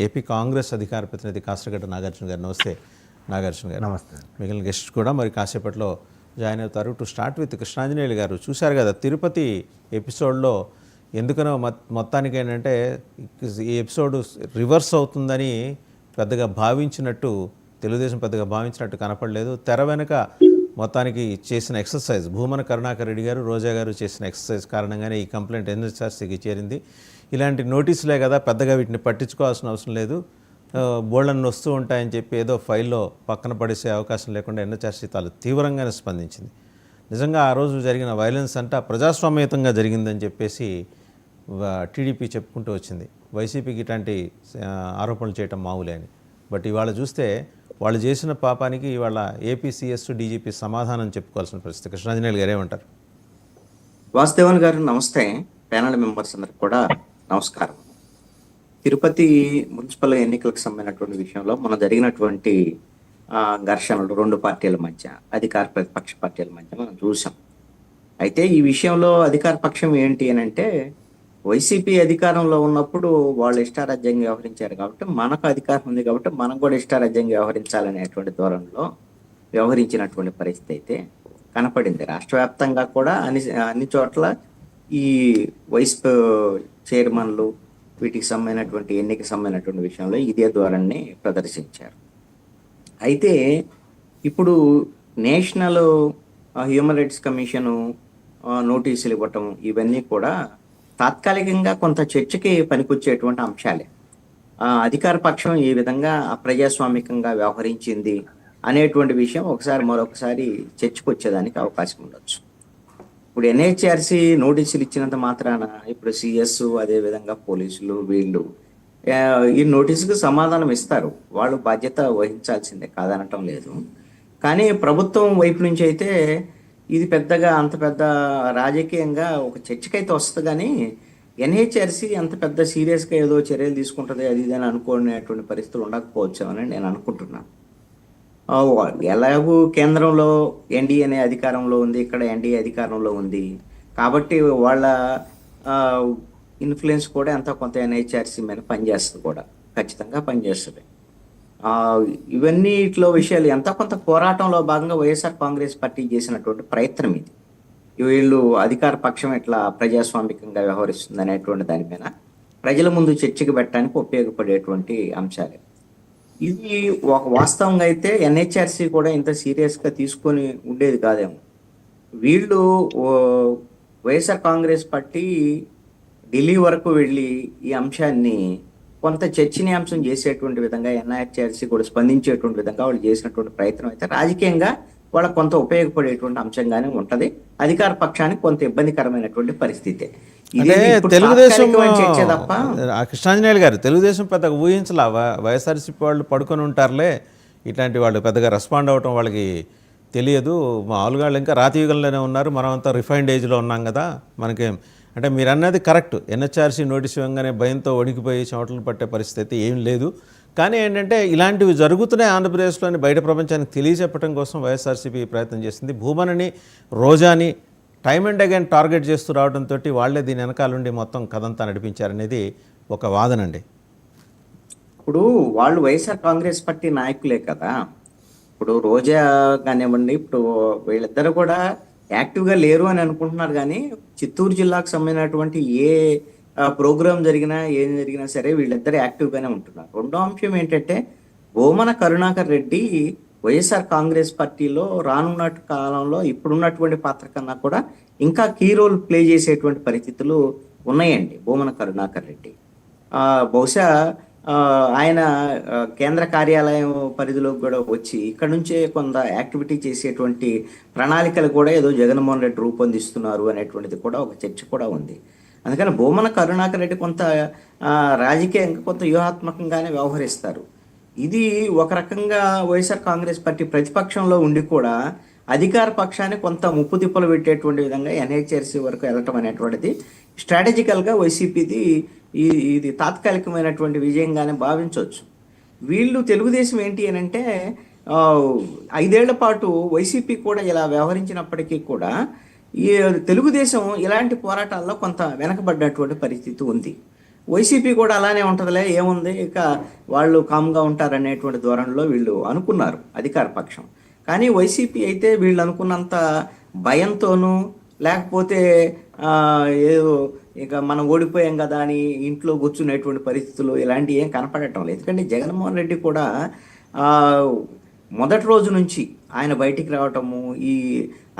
AP Congress అధికార ప్రతినిధి కాసరగడ్డ నాగార్జున గారు. నమస్తే నాగార్జున గారు. నమస్తే. మిగిలిన గెస్ట్ కూడా మరి కాసేపట్లో జాయిన్ అవుతారు. టు స్టార్ట్ విత్ కృష్ణాంజనేయులు గారు, చూశారు కదా తిరుపతి ఎపిసోడ్లో ఎందుకనో మొత్తానికి ఏంటంటే ఈ ఎపిసోడ్ రివర్స్ అవుతుందని పెద్దగా భావించినట్టు, తెలుగుదేశం పెద్దగా భావించినట్టు కనపడలేదు. తెర వెనుక మొత్తానికి చేసిన ఎక్సర్సైజ్, భూమన కరుణాకర్ రెడ్డి గారు, రోజా గారు చేసిన ఎక్సర్సైజ్ కారణంగానే ఈ కంప్లైంట్ ఎన్హెచ్ఆర్సీకి చేరింది. ఇలాంటి నోటీసులే కదా, పెద్దగా వీటిని పట్టించుకోవాల్సిన అవసరం లేదు, బోళ్ళన్ని వస్తూ ఉంటాయని చెప్పి ఏదో ఫైల్లో పక్కన పడేసే అవకాశం లేకుండా ఎన్హెచ్ఆర్సీ తాను తీవ్రంగానే స్పందించింది. నిజంగా ఆ రోజు జరిగిన వైలెన్స్ అంతా ప్రజాస్వామ్యయుతంగా జరిగిందని చెప్పేసి టీడీపీ చెప్పుకుంటూ వచ్చింది. వైసీపీకి ఇట్లాంటి ఆరోపణలు చేయటం మామూలే అని. బట్ ఇవాళ చూస్తే వాళ్ళు చేసిన పాపానికి ఇవాళ ఏపీ సీఎస్ డీజీపీ సమాధానం చెప్పుకోవాల్సిన పరిస్థితి. కృష్ణాంజనేయులు గారు ఏమంటారు? వాసుదేవన్ గారు నమస్తే. ప్యానల్ మెంబర్స్ అందరికి కూడా నమస్కారం. తిరుపతి మున్సిపల్ ఎన్నికలకు సంబంధించినటువంటి విషయంలో మన జరిగినటువంటి ఘర్షణలు రెండు పార్టీల మధ్య, అధికార ప్రతిపక్ష పార్టీల మధ్య మనం చూసాం. అయితే ఈ విషయంలో అధికార పక్షం ఏంటి అని అంటే, వైసీపీ అధికారంలో ఉన్నప్పుడు వాళ్ళు ఇష్టారాజ్యంగా వ్యవహరించారు కాబట్టి, మనకు అధికారం ఉంది కాబట్టి మనం కూడా ఇష్టారాజ్యంగా వ్యవహరించాలనేటువంటి ధోరణిలో వ్యవహరించినటువంటి పరిస్థితి అయితే కనపడింది. రాష్ట్ర వ్యాప్తంగా కూడా అన్ని చోట్ల ఈ వైస్ చైర్మన్లు వీటికి సంబంధించినటువంటి ఎన్నికకి సంబంధించినటువంటి విషయంలో ఇదే ధోరణిని ప్రదర్శించారు. అయితే ఇప్పుడు నేషనల్ హ్యూమన్ రైట్స్ కమిషను నోటీసులు ఇవ్వటం ఇవన్నీ కూడా తాత్కాలికంగా కొంత చర్చకి పనికొచ్చేటువంటి అంశాలే. అధికార పక్షం ఏ విధంగా అప్రజాస్వామికంగా వ్యవహరించింది అనేటువంటి విషయం మరొకసారి చర్చకు వచ్చేదానికి అవకాశం ఉండొచ్చు. ఇప్పుడు ఎన్హెచ్ఆర్సీ నోటీసులు ఇచ్చినంత మాత్రాన ఇప్పుడు సిఎస్ అదేవిధంగా పోలీసులు వీళ్ళు ఈ నోటీసుకు సమాధానం ఇస్తారు, వాళ్ళు బాధ్యత వహించాల్సిందే, కాదనటం లేదు. కానీ ప్రభుత్వం వైపు నుంచి అయితే ఇది పెద్దగా అంత పెద్ద రాజకీయంగా ఒక చర్చకైతే వస్తుంది, కానీ ఎన్హెచ్ఆర్సీ అంత పెద్ద సీరియస్గా ఏదో చర్యలు తీసుకుంటుంది అది ఇది అని అనుకునేటువంటి పరిస్థితులు ఉండకపోవచ్చు అని నేను అనుకుంటున్నాను. ఎలాగూ కేంద్రంలో ఎన్డీఏనే అధికారంలో ఉంది, ఇక్కడ ఎన్డీఏ అధికారంలో ఉంది కాబట్టి వాళ్ళ ఇన్ఫ్లుయెన్స్ కూడా ఎంత కొంత ఎన్హెచ్ఆర్సీ మీద పనిచేస్తుంది, కూడా ఖచ్చితంగా పనిచేస్తుంది. ఇవన్నీ ఇట్లా విషయాలు ఎంత కొంత పోరాటంలో భాగంగా వైఎస్ఆర్ కాంగ్రెస్ పార్టీ చేసినటువంటి ప్రయత్నం ఇది. వీళ్ళు అధికార పక్షం ఎట్లా ప్రజాస్వామికంగా వ్యవహరిస్తుంది అనేటువంటి దాని మీద ప్రజల ముందు చర్చకు పెట్టడానికి ఉపయోగపడేటువంటి అంశాలే. ఇది ఒక వాస్తవంగా అయితే ఎన్హెచ్ఆర్సీ కూడా ఇంత సీరియస్గా తీసుకొని ఉండేది కాదేమో. వీళ్ళు వైఎస్ఆర్ కాంగ్రెస్ పార్టీ ఢిల్లీ వరకు వెళ్ళి ఈ అంశాన్ని కొంత చర్చనీయాంశం చేసేటువంటి విధంగా ఎన్హెచ్ఆర్సీ కూడా స్పందించేటువంటి విధంగా వాళ్ళు చేసినటువంటి ప్రయత్నం అయితే రాజకీయంగా వాళ్ళకు కొంత ఉపయోగపడేటువంటి అంశంగానే ఉంటది. అధికార పక్షానికి కొంత ఇబ్బందికరమైనటువంటి పరిస్థితి. అంటే తెలుగుదేశం కృష్ణాంజనేయులు గారు, తెలుగుదేశం పెద్దగా ఊహించలా వైఎస్ఆర్సీపీ వాళ్ళు పడుకొని ఉంటారులే, ఇట్లాంటి వాళ్ళు పెద్దగా రెస్పాండ్ అవ్వటం వాళ్ళకి తెలియదు, మామూలుగా వాళ్ళు ఇంకా రాతియుగంలోనే ఉన్నారు, మనమంతా రిఫైన్డ్ ఏజ్లో ఉన్నాం కదా, మనకేం అంటే మీరు అన్నది కరెక్ట్. ఎన్హెచ్ఆర్సీ నోటీస్ ఇవ్వగానే భయంతో వణికిపోయి చెమటలు పట్టే పరిస్థితి ఏం లేదు. కానీ ఏంటంటే ఇలాంటివి జరుగుతున్నాయి ఆంధ్రప్రదేశ్లోని బయట ప్రపంచానికి తెలియజెప్పడం కోసం వైఎస్ఆర్సీపీ ప్రయత్నం చేసింది. భూమనని, రోజాని టైమ్ అండ్ అగైన్ టార్గెట్ చేస్తూ రావడంతో వాళ్లే దీని వెనకాలండి మొత్తం కథంతా నడిపించారనేది ఒక వాదనండి. ఇప్పుడు వాళ్ళు వైఎస్ఆర్ కాంగ్రెస్ పార్టీ నాయకులే కదా, ఇప్పుడు రోజా కానివ్వండి, ఇప్పుడు వీళ్ళిద్దరు కూడా యాక్టివ్గా లేరు అని అనుకుంటున్నారు. కానీ చిత్తూరు జిల్లాకు సంబంధించినటువంటి ఏ ప్రోగ్రాం జరిగినా ఏం జరిగినా సరే వీళ్ళిద్దరు యాక్టివ్గానే ఉంటున్నారు. రెండో అంశం ఏంటంటే, భూమన కరుణాకర్ రెడ్డి వైఎస్ఆర్ కాంగ్రెస్ పార్టీలో రానున్న కాలంలో ఇప్పుడున్నటువంటి పాత్ర కన్నా కూడా ఇంకా కీ రోల్ ప్లే చేసేటువంటి పరిస్థితులు ఉన్నాయండి. భూమన కరుణాకర్ రెడ్డి బహుశా ఆయన కేంద్ర కార్యాలయం పరిధిలోకి కూడా వచ్చి ఇక్కడ నుంచే కొంత యాక్టివిటీ చేసేటువంటి ప్రణాళికలు కూడా ఏదో జగన్మోహన్ రెడ్డి రూపొందిస్తున్నారు అనేటువంటిది కూడా ఒక చర్చ కూడా ఉంది. అందుకని భూమన కరుణాకర్ రెడ్డి కొంత రాజకీయంగా కొంత వ్యూహాత్మకంగానే వ్యవహరిస్తారు. ఇది ఒక రకంగా వైఎస్ఆర్ కాంగ్రెస్ పార్టీ ప్రతిపక్షంలో ఉండి కూడా అధికార పక్షాన్ని కొంత ముప్పు తిప్పలు పెట్టేటువంటి విధంగా ఎన్హెచ్ఆర్సీ వరకు వెళ్ళటం అనేటువంటిది స్ట్రాటజికల్గా వైసీపీది ఇది తాత్కాలికమైనటువంటి విజయంగానే భావించవచ్చు. వీళ్ళు తెలుగుదేశం ఏంటి అని అంటే 5 ఏళ్ల పాటు వైసీపీ కూడా ఇలా వ్యవహరించినప్పటికీ కూడా ఈ తెలుగుదేశం ఇలాంటి పోరాటాల్లో కొంత వెనకబడ్డటువంటి పరిస్థితి ఉంది. వైసీపీ కూడా అలానే ఉంటుందిలే, ఏముంది ఇక వాళ్ళు కామ్గా ఉంటారనేటువంటి ధోరణిలో వీళ్ళు అనుకున్నారు అధికార పక్షం. కానీ వైసీపీ అయితే వీళ్ళు అనుకున్నంత భయంతోనూ, లేకపోతే ఆ, ఏదో ఇక మనం ఓడిపోయాం కదా అని ఇంట్లో కూర్చునేటువంటి పరిస్థితులు ఇలాంటివి ఏం కనపడటం లేదు. ఎందుకంటే జగన్మోహన్ రెడ్డి కూడా ఆ, మొదటి రోజు నుంచి ఆయన బయటికి రావటము, ఈ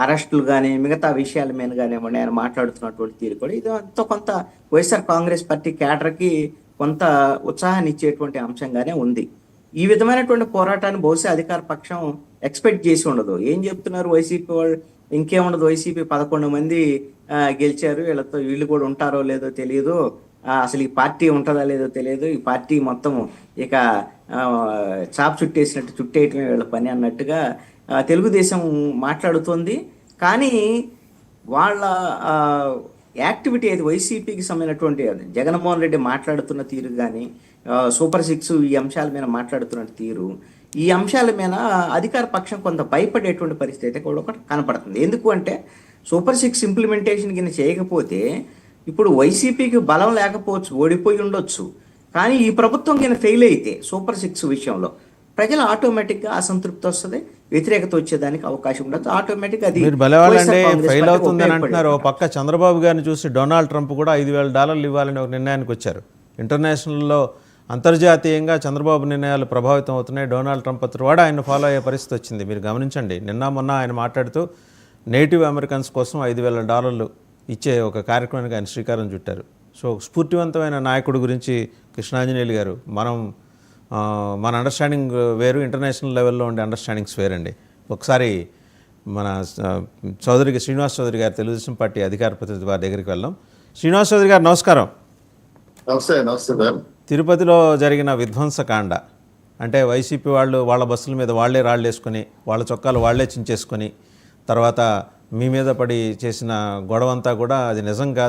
అరెస్టులు కానీ మిగతా విషయాల మీద కానివ్వండి, ఆయన మాట్లాడుతున్నటువంటి తీరు కూడా ఇది ఎంతో కొంత వైఎస్ఆర్ కాంగ్రెస్ పార్టీ క్యాడర్కి కొంత ఉత్సాహాన్ని ఇచ్చేటువంటి అంశంగానే ఉంది. ఈ విధమైనటువంటి పోరాటాన్ని బహుశా అధికార పక్షం ఎక్స్పెక్ట్ చేసి ఉండదు. ఏం చెప్తున్నారు వైసీపీ వాళ్ళు, ఇంకేముండదు, వైసీపీ 11 మంది గెలిచారు, వీళ్ళతో వీళ్ళు కూడా ఉంటారో లేదో తెలియదు, అసలు ఈ పార్టీ ఉంటుందా లేదో తెలియదు, ఈ పార్టీ మొత్తం ఇక చాప్ చుట్టేసినట్టు చుట్టేయటమే వీళ్ళ పని అన్నట్టుగా తెలుగుదేశం మాట్లాడుతోంది. కానీ వాళ్ళ యాక్టివిటీ అయితే వైసీపీకి సంబంధించినటువంటి జగన్మోహన్ రెడ్డి మాట్లాడుతున్న తీరు కానీ, సూపర్ సిక్స్ ఈ అంశాల మీద మాట్లాడుతున్న తీరు, ఈ అంశాల మీద అధికార పక్షం కొంత భయపడేటువంటి పరిస్థితి అయితే కూడా ఒకటి కనపడుతుంది. ఎందుకు అంటే సూపర్ సిక్స్ ఇంప్లిమెంటేషన్ కింద చేయకపోతే ఇప్పుడు వైసీపీకి బలం లేకపోవచ్చు, ఓడిపోయి ఉండొచ్చు. కానీ ఈ ప్రభుత్వం కింద ఫెయిల్ అయితే సూపర్ సిక్స్ విషయంలో ప్రజలు ఆటోమేటిక్గా అసంతృప్తి వస్తుంది, వ్యతిరేకత వచ్చేదానికి అవకాశం ఉండదు. ఆటోమేటిక్గా అది మీరు బలవాళ్ళండి వైఎస్ఆర్ కాంగ్రెస్ ఫెయిల్ పార్టీకి అవుతుందని అంటున్నారు. ఓ ఉపయోగపడేది. పక్క చంద్రబాబు గారిని చూసి డొనాల్డ్ ట్రంప్ కూడా $5,000 ఇవ్వాలని ఒక నిర్ణయానికి వచ్చారు. ఇంటర్నేషనల్లో అంతర్జాతీయంగా చంద్రబాబు నిర్ణయాలు ప్రభావితం అవుతున్నాయి. డొనాల్డ్ ట్రంప్ కూడా ఆయన ఫాలో అయ్యే పరిస్థితి వచ్చింది. మీరు గమనించండి, నిన్న మొన్న ఆయన మాట్లాడుతూ నేటివ్ అమెరికన్స్ కోసం $5,000 ఇచ్చే ఒక కార్యక్రమానికి ఆయన శ్రీకారం చుట్టారు. సో స్ఫూర్తివంతమైన నాయకుడి గురించి కృష్ణాంజనేయులు గారు, మన అండర్స్టాండింగ్ వేరు, ఇంటర్నేషనల్ లెవెల్లో ఉండే అండర్స్టాండింగ్స్ వేరండి. ఒకసారి మన చౌదరికి శ్రీనివాస్ చౌదరి గారు, తెలుగుదేశం పార్టీ అధికార ప్రతినిధి వారి దగ్గరికి వెళ్దాం. శ్రీనివాస్ చౌదరి గారు నమస్కారం. నమస్తే సార్. తిరుపతిలో జరిగిన విధ్వంసకాండ అంటే వైసీపీ వాళ్ళు వాళ్ళ బస్సుల మీద వాళ్లే రాళ్ళు వేసుకొని, వాళ్ళ చొక్కాలు వాళ్లే చించేసుకొని, తర్వాత మీ మీద పడి చేసిన గొడవంతా కూడా అది నిజం కాదు,